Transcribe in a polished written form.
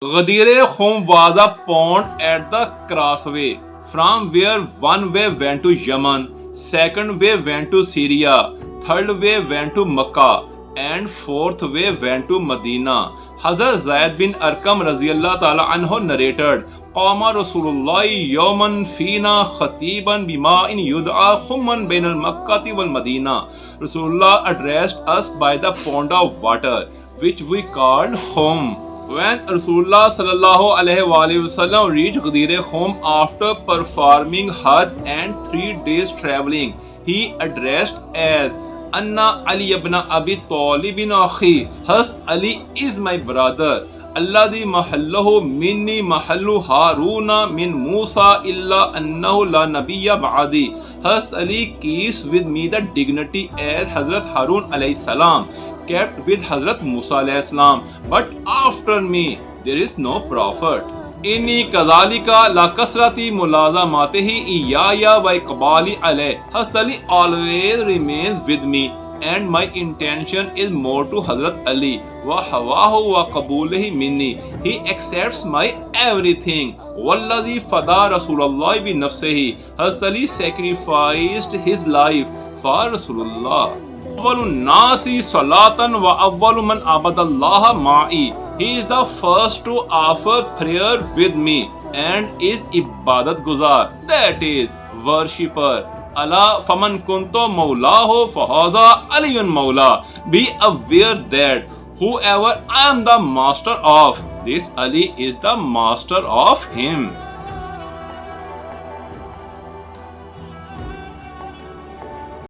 Ghadir Khum was a pond at the crossway from where one way went to Yemen, second way went to Syria, third way went to Makkah, and fourth way went to Medina. Hazrat Zaid bin Arqam Raziyallahu Ta'ala anhu narrated, Qama Rasulullah Yawman Fina Khatiban Bima in Yud'a Khumman Bain al Makkati wal Medina. Rasulullah addressed us by the pond of water, which we called Khum. When Rasulullah sallallahu alaihi wasallam reached Ghadir Khum after performing Hajj and 3 days traveling, he addressed as Anna Ali ibn Abi Talib bin Akhi. Hazrat Ali is my brother. Alladhi mahallahu minni mahallu Haruna min Musa illa annahu la nabiyya ba'di. Hazrat Ali keeps with me the dignity as Hazrat Harun alayhi salam kept with Hazrat Musa alayhi salam, but after me there is no prophet. Inni kazalika la kasrati mulazamatihi iyaya wa iqbali alayh. Hazrat Ali always remains with me, and my intention is more to Hazrat Ali. Wa hawahu wa qabulihi minni. He accepts my everything. Walladhi fada Rasulullah bi nafsihi. Hazrat Ali sacrificed his life for Rasulullah. Awwalu nasi salatan wa awwalu man abadallaha ma'i. He is the first to offer prayer with me and is ibadat guzar, that is worshipper. Allah faman kunto maulahu fahaza aliyun maula. Be aware that whoever I am the master of, this Ali is the master of him.